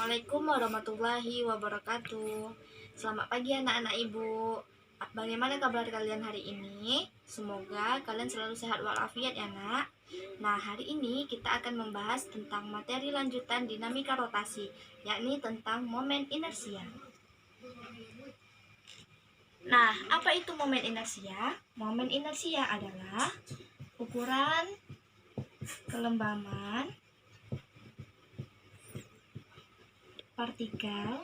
Assalamualaikum warahmatullahi wabarakatuh. Selamat pagi anak-anak ibu. Bagaimana kabar kalian hari ini? Semoga kalian selalu sehat walafiat ya nak. Nah, hari ini kita akan membahas tentang materi lanjutan dinamika rotasi, yakni tentang momen inersia. Nah, apa itu momen inersia? Momen inersia adalah ukuran kelembaman partikel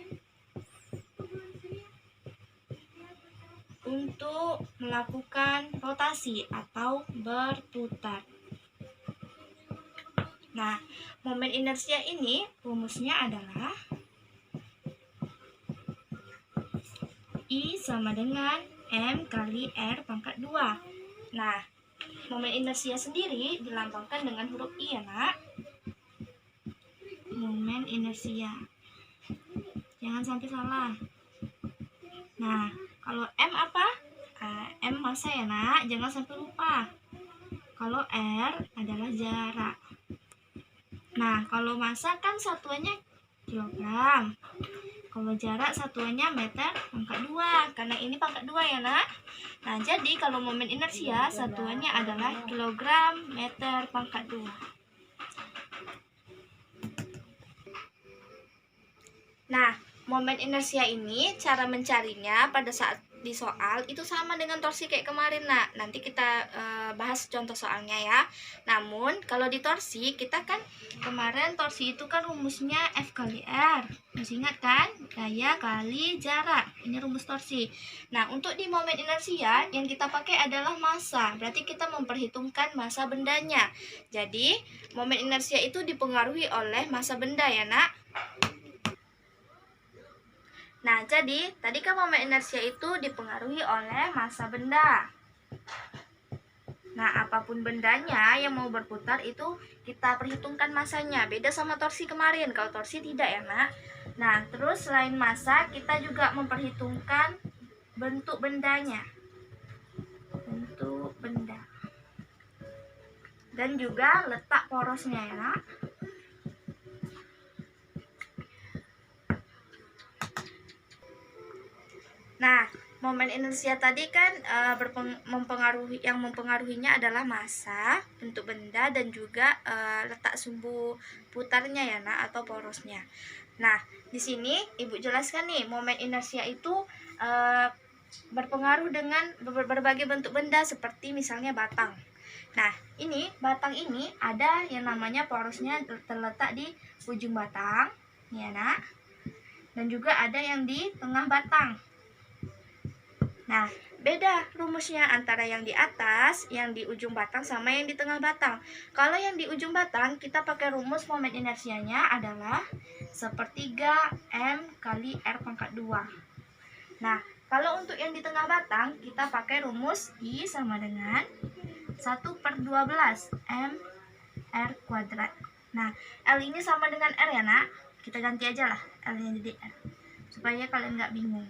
untuk melakukan rotasi atau berputar. Nah, momen inersia ini rumusnya adalah I sama dengan M kali R pangkat 2. Nah, momen inersia sendiri dilambangkan dengan huruf I ya nak. Momen inersia. Jangan sampai salah. Nah, kalau M apa? M massa ya nak, jangan sampai lupa. Kalau R adalah jarak. Nah, kalau massa kan satuannya kilogram. Kalau jarak satuannya meter pangkat 2, karena ini pangkat 2 ya nak. Nah, jadi kalau momen inersia satuannya adalah kilogram meter pangkat 2. Nah, momen inersia ini cara mencarinya pada saat di soal itu sama dengan torsi kayak kemarin nak. Nanti kita bahas contoh soalnya ya. Namun kalau di torsi kita kan kemarin torsi itu kan rumusnya F kali R. Masih ingat kan? Gaya kali jarak. Ini rumus torsi. Nah, untuk di momen inersia yang kita pakai adalah massa. Berarti kita memperhitungkan massa bendanya. Jadi momen inersia itu dipengaruhi oleh massa benda ya nak. Nah, jadi tadi kan momen inersia itu dipengaruhi oleh massa benda. Nah, apapun bendanya yang mau berputar itu kita perhitungkan massanya. Beda sama torsi kemarin. Kalau torsi tidak ya, nak. Nah, terus selain massa, kita juga memperhitungkan bentuk bendanya. Bentuk benda. Dan juga letak porosnya ya, nak. Nah, momen inersia tadi kan mempengaruhinya adalah massa, bentuk benda, dan juga letak sumbu putarnya ya nak, atau porosnya. Nah, di sini ibu jelaskan nih, momen inersia itu berpengaruh dengan berbagai bentuk benda seperti misalnya batang. Nah, ini batang ini ada yang namanya porosnya terletak di ujung batang, ya nak, dan juga ada yang di tengah batang. Nah, beda rumusnya antara yang di atas, yang di ujung batang, sama yang di tengah batang. Kalau yang di ujung batang, kita pakai rumus momen inersianya adalah 1/3 M kali R pangkat 2. Nah, kalau untuk yang di tengah batang, kita pakai rumus I sama dengan 1/12 M R kuadrat. Nah, L ini sama dengan R ya nak. Kita ganti aja lah L-nya jadi R, supaya kalian nggak bingung.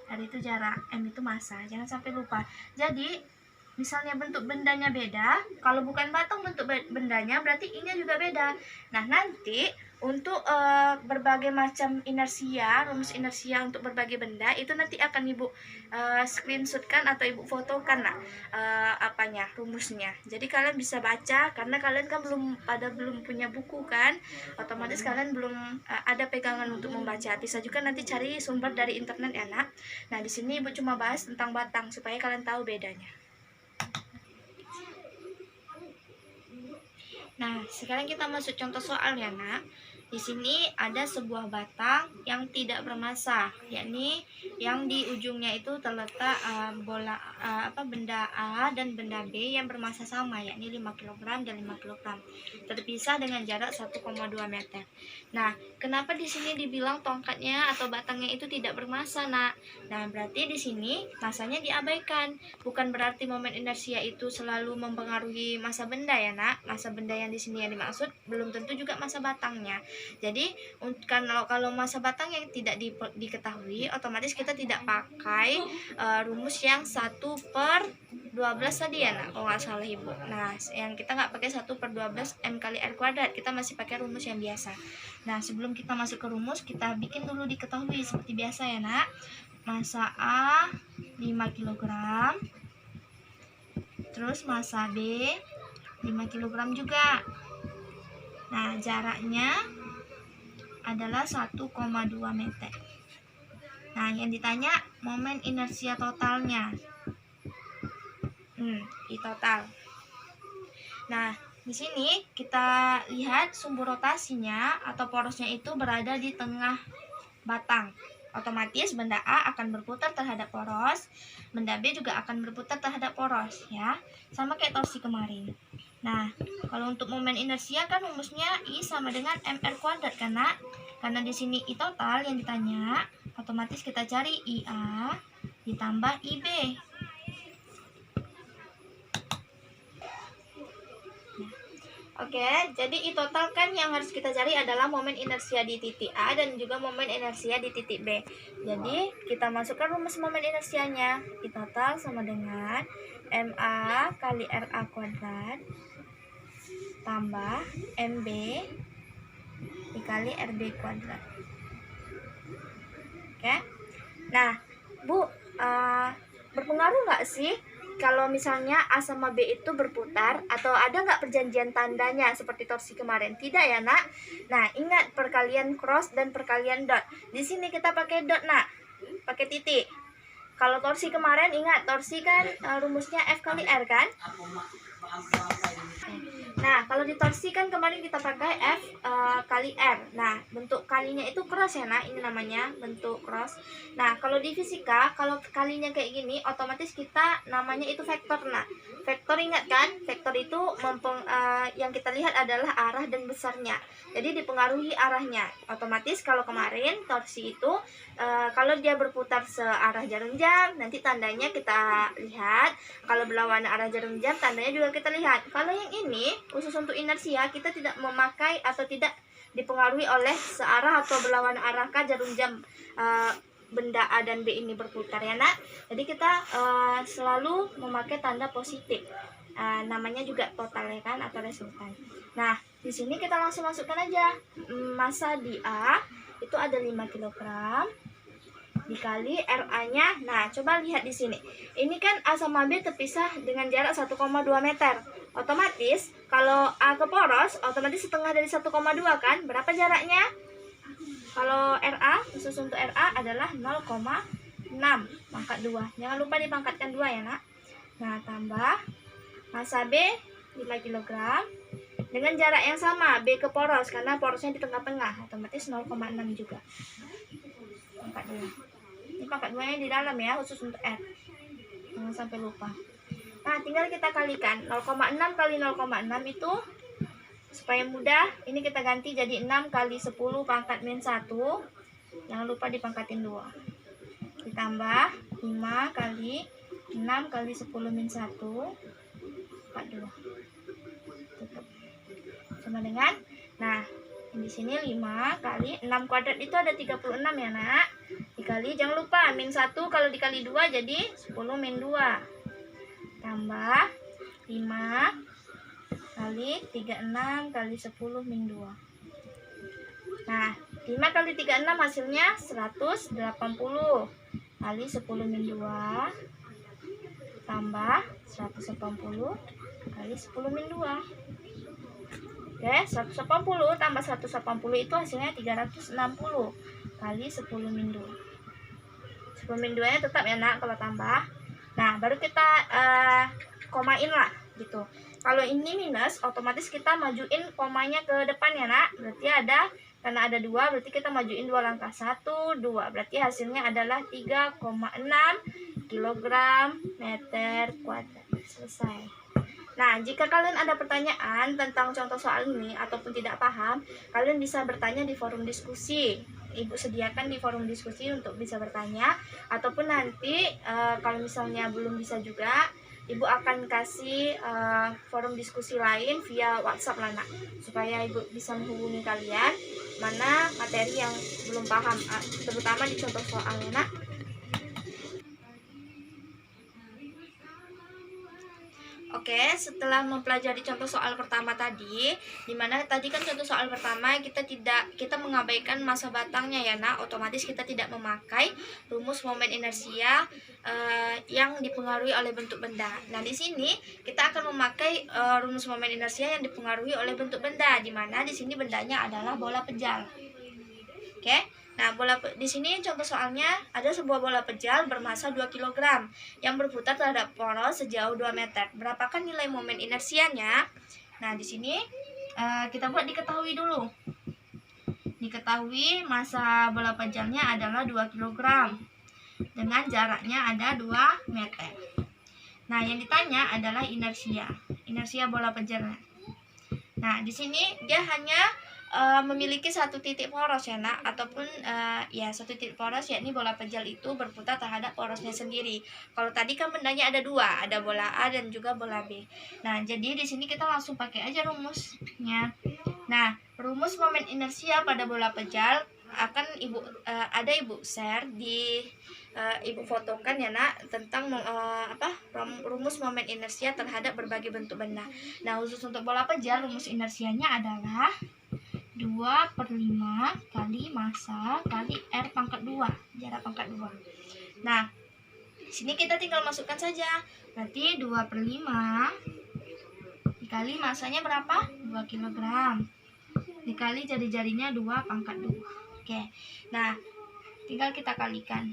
R itu jarak, M itu massa, jangan sampai lupa. Jadi misalnya bentuk bendanya beda, kalau bukan batang bentuk bendanya berarti I-nya juga beda. Nah, nanti untuk berbagai macam inersia, rumus inersia untuk berbagai benda itu nanti akan ibu screenshotkan atau ibu fotokan lah rumusnya. Jadi kalian bisa baca, karena kalian kan belum punya buku kan, otomatis kalian belum ada pegangan untuk membaca. Bisa juga nanti cari sumber dari internet ya nak. Nah, di sini ibu cuma bahas tentang batang supaya kalian tahu bedanya. Nah, sekarang kita masuk contoh soal ya nak. Di sini ada sebuah batang yang tidak bermassa, yakni yang di ujungnya itu terletak benda A dan benda B yang bermassa sama, yakni 5 kg dan 5 kg, terpisah dengan jarak 1,2 meter. Nah, kenapa di sini dibilang tongkatnya atau batangnya itu tidak bermassa, nak? Nah, berarti di sini massanya diabaikan. Bukan berarti momen inersia itu selalu mempengaruhi massa benda ya, nak. Massa benda yang di sini yang dimaksud belum tentu juga massa batangnya. Jadi kalau massa batang yang tidak diketahui, otomatis kita tidak pakai rumus yang 1/12 12 tadi ya nak, kalau nggak salah ibu. Nah, yang kita nggak pakai 1/12 M kali R kuadrat, kita masih pakai rumus yang biasa. Nah, sebelum kita masuk ke rumus, kita bikin dulu diketahui seperti biasa ya nak. Massa A 5 kg, terus massa B 5 kg juga. Nah, jaraknya adalah 1,2 meter. Nah, yang ditanya momen inersia totalnya. I total. Nah, di sini kita lihat sumber rotasinya atau porosnya itu berada di tengah batang. Otomatis benda A akan berputar terhadap poros, benda B juga akan berputar terhadap poros ya. Sama kayak torsi kemarin. Nah, kalau untuk momen inersia kan rumusnya I sama dengan mr kuadrat karena di sini I total yang ditanya, otomatis kita cari IA ditambah IB. Oke, jadi I total kan yang harus kita cari adalah momen inersia di titik A dan juga momen inersia di titik B. Jadi, kita masukkan rumus momen inersianya. I total sama dengan MA kali RA kuadrat tambah MB dikali RB kuadrat. Oke. Nah, Bu, berpengaruh nggak sih kalau misalnya A sama B itu berputar, atau ada nggak perjanjian tandanya seperti torsi kemarin? Tidak ya nak? Nah, ingat perkalian cross dan perkalian dot. Di sini kita pakai dot nak, pakai titik. Kalau torsi kemarin ingat, torsi kan rumusnya F kali R kan? Nah, kalau di torsi kan kemarin kita pakai F kali R. Nah, bentuk kalinya itu cross ya nak, ini namanya bentuk cross. Nah, kalau di fisika, kalau kalinya kayak gini, otomatis kita namanya itu vektor. Nah, vektor ingat kan? Vektor itu yang kita lihat adalah arah dan besarnya. Jadi dipengaruhi arahnya. Otomatis kalau kemarin torsi itu kalau dia berputar searah jarum jam, nanti tandanya kita lihat. Kalau berlawanan arah jarum jam, tandanya juga kita lihat. Kalau yang ini khusus untuk inersia, kita tidak memakai atau tidak dipengaruhi oleh searah atau berlawanan arahkah jarum jam benda A dan B ini berputar ya nak. Jadi kita selalu memakai tanda positif. Namanya juga total ya kan, atau resultan. Nah, di sini kita langsung masukkan aja massa di A itu ada 5 kg dikali RA-nya. Nah, coba lihat di sini. Ini kan A sama B terpisah dengan jarak 1,2 meter. Otomatis kalau A ke poros, otomatis setengah dari 1,2 kan? Berapa jaraknya? Kalau RA, khusus untuk RA adalah 0,6 pangkat 2. Jangan lupa dipangkatkan 2 ya nak. Nah, tambah massa B 5 kg dengan jarak yang sama, B ke poros, karena porosnya di tengah-tengah, otomatis 0,6 juga. Pangkat 2. Ini pangkat 2-nya di dalam ya, khusus untuk R. Jangan sampai lupa. Nah, tinggal kita kalikan. 0,6 kali 0,6 itu, supaya mudah, ini kita ganti jadi 6 kali 10 pangkat min 1. Jangan lupa dipangkatin 2. Ditambah 5 kali 6 kali 10 min 1. Pangkat 2. Tutup. Sama dengan, nah, di sini 5 kali 6 kuadrat itu ada 36 ya nak. Dikali, jangan lupa min 1 kalau dikali 2 jadi 10 min 2. Tambah 5 kali 36 kali 10 min 2. Nah, 5 kali 36 hasilnya 180 kali 10 min 2 tambah 180 kali 10 min 2. Oke, 180 tambah 180 itu hasilnya 360 kali 10 min 2. 10 min 2 nya tetap ya nak kalau tambah. Nah, baru kita komain lah gitu. Kalau ini minus, otomatis kita majuin komanya ke depan ya nak. Berarti ada, karena ada 2, berarti kita majuin 2 langkah. 1, 2. Berarti hasilnya adalah 3,6 kg meter kuadrat. Selesai. Nah, jika kalian ada pertanyaan tentang contoh soal ini ataupun tidak paham, kalian bisa bertanya di forum diskusi. Ibu sediakan di forum diskusi untuk bisa bertanya, ataupun nanti kalau misalnya belum bisa juga, Ibu akan kasih forum diskusi lain via WhatsApp lah nak, supaya Ibu bisa menghubungi kalian mana materi yang belum paham, terutama di contoh soalnya nak. Oke, setelah mempelajari contoh soal pertama tadi, dimana tadi kan contoh soal pertama kita mengabaikan masa batangnya ya nak, otomatis kita tidak memakai rumus momen inersia yang dipengaruhi oleh bentuk benda. Nah di sini kita akan memakai rumus momen inersia yang dipengaruhi oleh bentuk benda, dimana di sini bendanya adalah bola pejal. Oke. Nah, di sini contoh soalnya ada sebuah bola pejal bermasa 2 kg yang berputar terhadap poros sejauh 2 meter. Berapakah nilai momen inersianya? Nah, di sini kita buat diketahui dulu. Diketahui masa bola pejalnya adalah 2 kg dengan jaraknya ada 2 meter. Nah, yang ditanya adalah inersia bola pejalnya. Nah, di sini dia hanya memiliki satu titik poros ya nak, ataupun satu titik poros, yakni bola pejal itu berputar terhadap porosnya sendiri. Kalau tadi kan bendanya ada dua, ada bola A dan juga bola B. Nah jadi di sini kita langsung pakai aja rumusnya. Nah rumus momen inersia pada bola pejal akan ada ibu share di ibu fotokan ya nak, tentang rumus momen inersia terhadap berbagai bentuk benda. Nah khusus untuk bola pejal rumus inersianya adalah 2/5 kali massa kali R pangkat 2, jarak pangkat 2. Nah, sini kita tinggal masukkan saja. Berarti 2/5 dikali massanya berapa? 2 kg. Dikali jari-jarinya 2 pangkat 2. Oke. Nah, tinggal kita kalikan.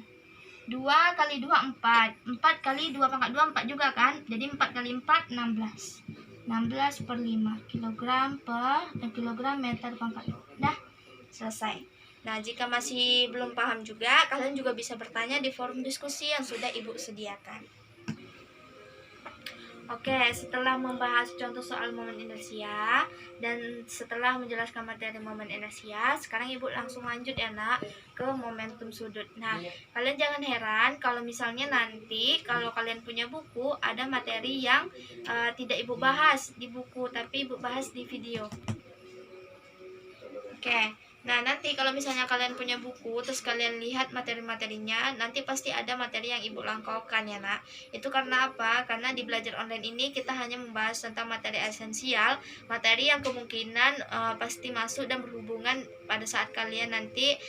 2 kali 2 4. 4 kali 2 pangkat 2 4 juga kan? Jadi 4 kali 4 16. 16/5 kilogram meter pangkat 2. Dah, selesai. Nah, jika masih belum paham juga, kalian juga bisa bertanya di forum diskusi yang sudah Ibu sediakan. Oke, setelah membahas contoh soal momen inersia dan setelah menjelaskan materi momen inersia, sekarang Ibu langsung lanjut ya nak ke momentum sudut. Nah, kalian jangan heran kalau misalnya nanti kalau kalian punya buku ada materi yang tidak Ibu bahas di buku tapi Ibu bahas di video. Oke. Nah, nanti kalau misalnya kalian punya buku, terus kalian lihat materi-materinya, nanti pasti ada materi yang Ibu langkaukan ya nak. Itu karena apa? Karena di belajar online ini kita hanya membahas tentang materi esensial, materi yang kemungkinan pasti masuk dan berhubungan pada saat kalian nanti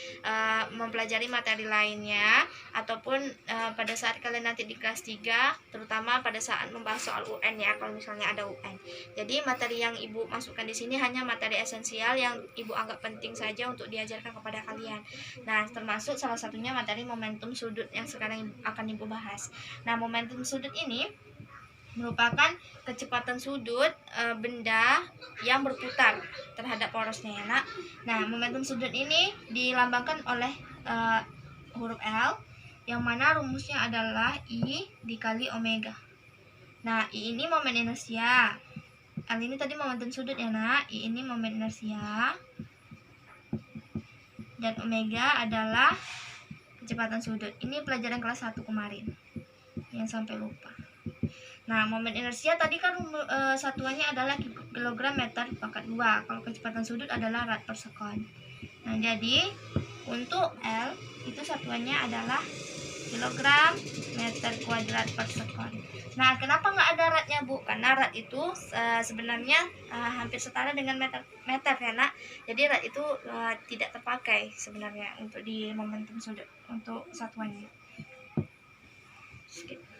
mempelajari materi lainnya, ataupun pada saat kalian nanti di kelas 3, terutama pada saat membahas soal UN ya, kalau misalnya ada UN. Jadi materi yang Ibu masukkan di sini hanya materi esensial yang Ibu anggap penting saja untuk diajarkan kepada kalian. Nah, termasuk salah satunya materi momentum sudut yang sekarang akan Ibu bahas. Nah, momentum sudut ini merupakan kecepatan sudut benda yang berputar terhadap porosnya ya nak. Nah, momentum sudut ini dilambangkan oleh huruf L, yang mana rumusnya adalah I dikali omega. Nah, I ini momen inersia, L ini tadi momentum sudut ya nak, I ini momen inersia, dan omega adalah kecepatan sudut. Ini pelajaran kelas 1 kemarin yang sampai lupa. Nah, momen inersia tadi kan satuannya adalah kilogram meter pangkat 2. Kalau kecepatan sudut adalah rad per sekon. Nah, jadi untuk L itu satuannya adalah kilogram meter kuadrat per sekon. Nah, kenapa nggak ada radnya Bu? Karena rad itu sebenarnya hampir setara dengan meter ya nak. Jadi rad itu tidak terpakai sebenarnya untuk di momentum sudut untuk satuannya. Skip.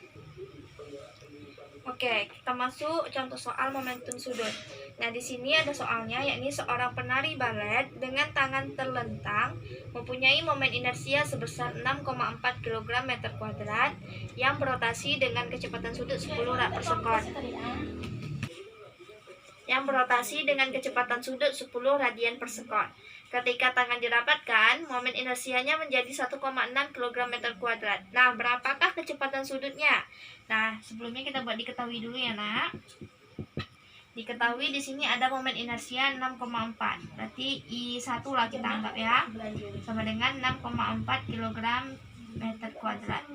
Oke, kita masuk contoh soal momentum sudut. Nah, di sini ada soalnya, yakni seorang penari balet dengan tangan terlentang mempunyai momen inersia sebesar 6,4 kg meter kuadrat yang berotasi dengan kecepatan sudut 10 rad per sekon. Yang berotasi dengan kecepatan sudut 10 radian per sekon. Ketika tangan dirapatkan, momen inersianya menjadi 1,6 kg meter kuadrat. Nah, berapakah kecepatan sudutnya? Nah, sebelumnya kita buat diketahui dulu ya nak. Diketahui di sini ada momen inersia 6,4. Berarti I1 lah kita anggap ya. Sama dengan 6,4 kg meter kuadrat.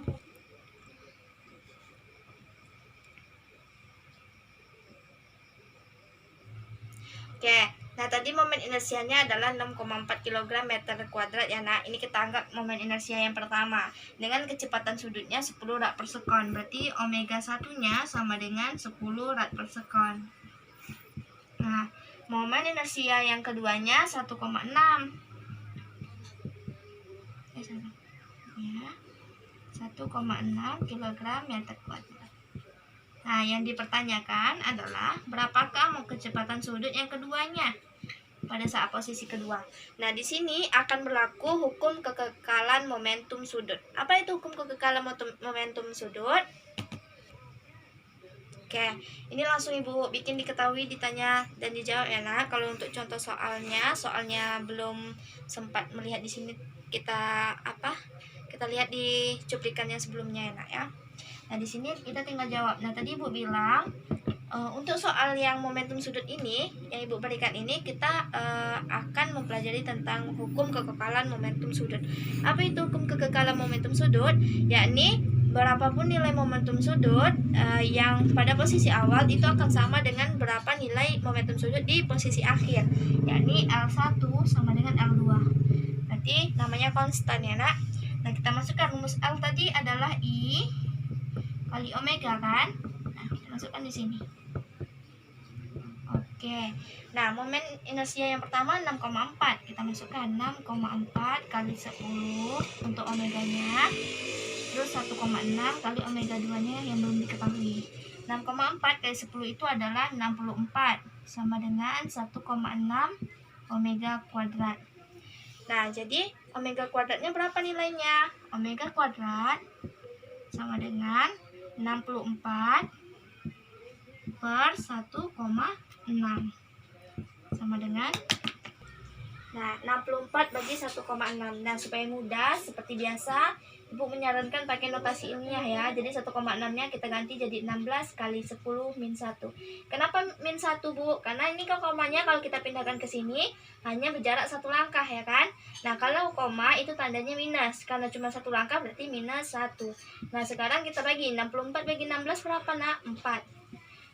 Oke. Nah, tadi momen inersianya adalah 6,4 kg meter kuadrat ya nak. Ini kita anggap momen inersia yang pertama. Dengan kecepatan sudutnya 10 rad per sekon. Berarti omega satunya sama dengan 10 rad per sekon. Nah, momen inersia yang keduanya 1,6. Ya, 1,6 kg meter kuadrat. Nah, yang dipertanyakan adalah berapakah kecepatan sudut yang keduanya pada saat posisi kedua. Nah, di sini akan berlaku hukum kekekalan momentum sudut. Apa itu hukum kekekalan momentum sudut? Oke, ini langsung Ibu bikin diketahui, ditanya dan dijawab ya nak. Kalau untuk contoh soalnya belum sempat melihat di sini, kita lihat di cuplikan yang sebelumnya ya nak ya. Nah, di sini kita tinggal jawab. Nah, tadi Ibu bilang untuk soal yang momentum sudut ini yang Ibu berikan ini, kita akan mempelajari tentang hukum kekekalan momentum sudut. Apa itu hukum kekekalan momentum sudut? Yakni berapapun nilai momentum sudut yang pada posisi awal itu akan sama dengan berapa nilai momentum sudut di posisi akhir, yakni L1 sama dengan L2. Berarti namanya konstan ya nak. Nah, kita masukkan rumus L tadi adalah I kali omega kan. Nah, kita masukkan di sini. Oke, nah momen inersia yang pertama 6,4. Kita masukkan 6,4 kali 10 untuk omeganya. Terus 1,6 kali omega 2-nya yang belum diketahui. 6,4 kali 10 itu adalah 64. Sama dengan 1,6 omega kuadrat. Nah, jadi omega kuadratnya berapa nilainya? Omega kuadrat sama dengan 64 per 1,6 sama dengan 64 bagi 1,6. Nah, supaya mudah seperti biasa Ibu menyarankan pakai notasi ilmiah ya. Jadi 1,6 nya kita ganti jadi 16 kali 10 min 1. Kenapa min 1 Bu? Karena ini komanya kalau kita pindahkan ke sini hanya berjarak satu langkah ya kan. Nah, kalau koma itu tandanya minus. Karena cuma satu langkah berarti minus 1. Nah, sekarang kita bagi 64 bagi 16 berapa nak? 4.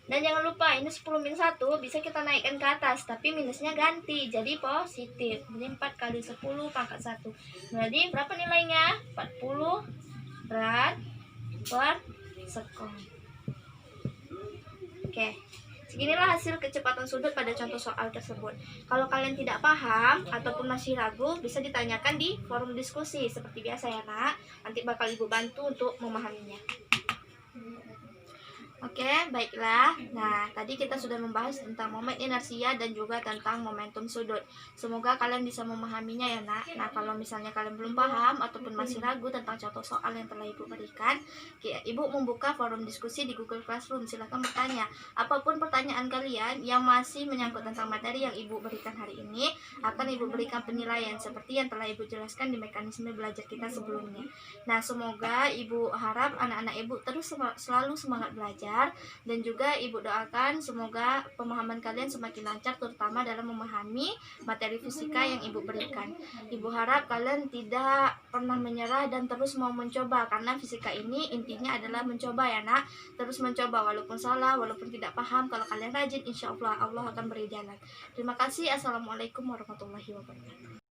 Dan jangan lupa ini 10 min 1 bisa kita naikkan ke atas, tapi minusnya ganti jadi positif. Jadi 4 kali 10 pangkat 1. Jadi berapa nilainya? 40 rad per sekon. Oke. Seginilah hasil kecepatan sudut pada contoh soal tersebut. Kalau kalian tidak paham ataupun masih ragu, bisa ditanyakan di forum diskusi seperti biasa ya nak. Nanti bakal Ibu bantu untuk memahaminya. Oke, baiklah. Nah, tadi kita sudah membahas tentang momen inersia dan juga tentang momentum sudut. Semoga kalian bisa memahaminya ya nak. Nah, kalau misalnya kalian belum paham ataupun masih ragu tentang contoh soal yang telah Ibu berikan, Ibu membuka forum diskusi di Google Classroom. Silahkan bertanya. Apapun pertanyaan kalian yang masih menyangkut tentang materi yang Ibu berikan hari ini, akan Ibu berikan penilaian seperti yang telah Ibu jelaskan di mekanisme belajar kita sebelumnya. Nah, semoga Ibu harap anak-anak Ibu terus selalu semangat belajar. Dan juga Ibu doakan semoga pemahaman kalian semakin lancar, terutama dalam memahami materi fisika yang Ibu berikan. Ibu harap kalian tidak pernah menyerah dan terus mau mencoba, karena fisika ini intinya adalah mencoba ya nak. Terus mencoba walaupun salah, walaupun tidak paham. Kalau kalian rajin, insya Allah Allah akan beri jalan. Terima kasih. Assalamualaikum warahmatullahi wabarakatuh.